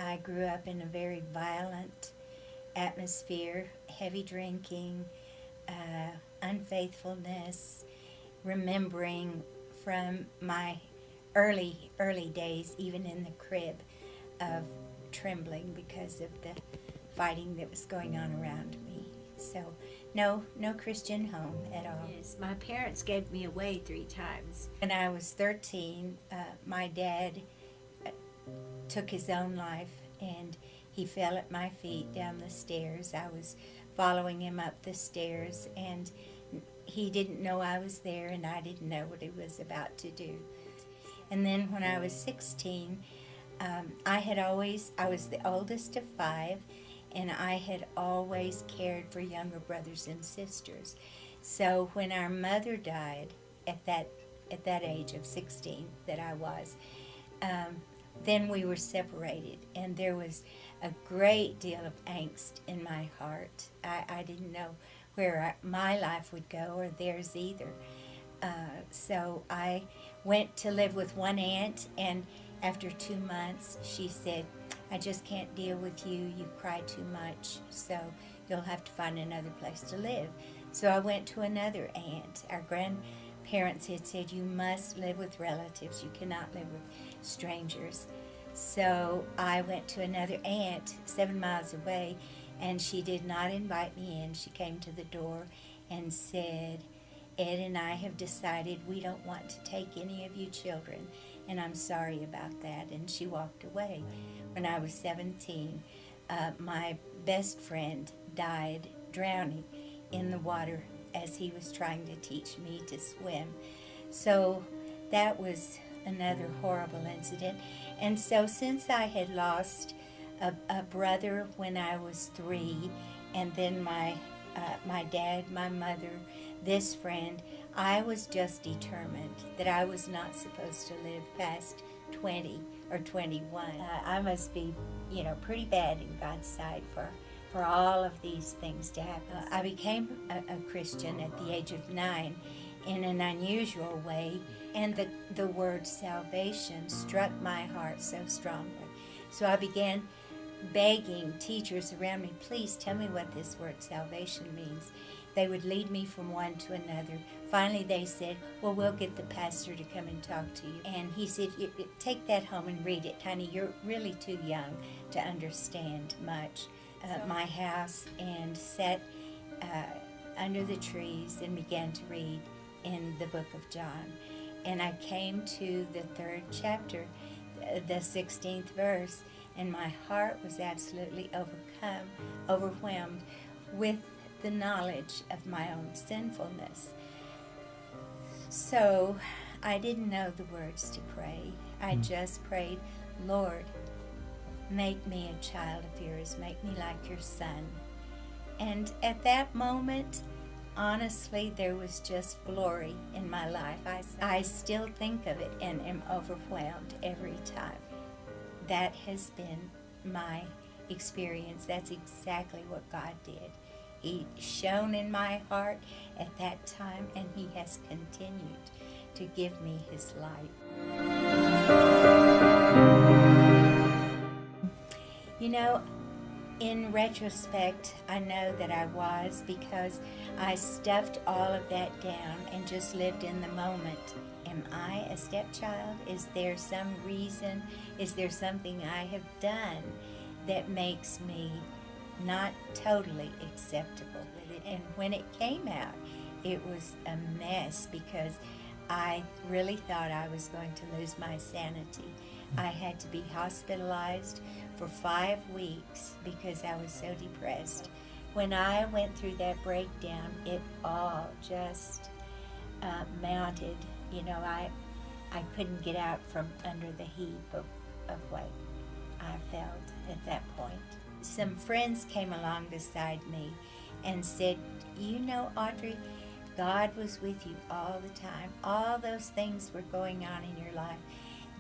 I grew up in a very violent atmosphere, heavy drinking, unfaithfulness, remembering from my early days, even in the crib, of trembling because of the fighting that was going on around me. So no Christian home at all. Yes, my parents gave me away 3 times. When I was 13, my dad took his own life, and he fell at my feet down the stairs. I was following him up the stairs, and he didn't know I was there, and I didn't know what he was about to do. And then when I was 16, I was the oldest of 5, and I had always cared for younger brothers and sisters. So when our mother died at that age of 16 that I was, then we were separated, and there was a great deal of angst in my heart. I didn't know where my life would go, or theirs either. So I went to live with one aunt, and after 2 months, she said, "I just can't deal with you. You cry too much, so you'll have to find another place to live." So I went to another aunt. Our grandparents had said, "You must live with relatives. You cannot live with strangers." So I went to another aunt 7 miles away, and she did not invite me in. She came to the door and said, "Ed and I have decided we don't want to take any of you children, and I'm sorry about that." And she walked away. When I was 17, my best friend died drowning in the water as he was trying to teach me to swim. So that was another horrible incident. And so since I had lost a brother when I was 3, and then my dad, my mother, this friend, I was just determined that I was not supposed to live past 20 or 21. I must be, pretty bad in God's sight for all of these things to happen. I became a Christian at the age of 9 in an unusual way, and the word salvation struck my heart so strongly. So I began begging teachers around me, "Please tell me what this word salvation means." They would lead me from one to another. Finally they said, "Well, we'll get the pastor to come and talk to you." And he said, "Take that home and read it, honey. You're really too young to understand much." My house, and sat under the trees and began to read in the book of John. And I came to the 3rd chapter, the 16th verse, and my heart was absolutely overwhelmed with the knowledge of my own sinfulness. So I didn't know the words to pray. I just prayed, "Lord, make me a child of yours. Make me like your son." And at that moment, honestly, there was just glory in my life. I still think of it and am overwhelmed every time. That has been my experience. That's exactly what God did. He shone in my heart at that time, and He has continued to give me His light. In retrospect, I know that I was, because I stuffed all of that down and just lived in the moment. Am I a stepchild? Is there some reason? Is there something I have done that makes me not totally acceptable with it? And when it came out, it was a mess, because I really thought I was going to lose my sanity. I had to be hospitalized for 5 weeks because I was so depressed. When I went through that breakdown, it all just mounted. I couldn't get out from under the heap of what I felt at that point. Some friends came along beside me and said, "Audrey, God was with you all the time. All those things were going on in your life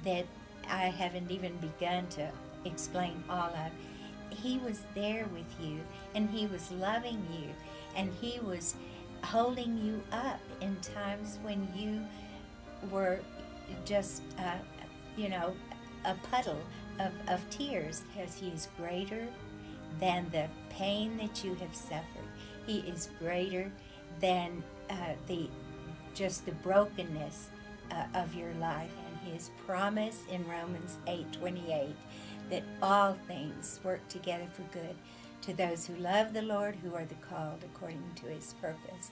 that I haven't even begun to explain all of. He was there with you, and He was loving you, and He was holding you up in times when you were just, a puddle of tears, because he is greater than the pain that you have suffered. He is greater than the brokenness of your life. And his promise in Romans 8:28 that all things work together for good to those who love the Lord, who are the called according to his purpose.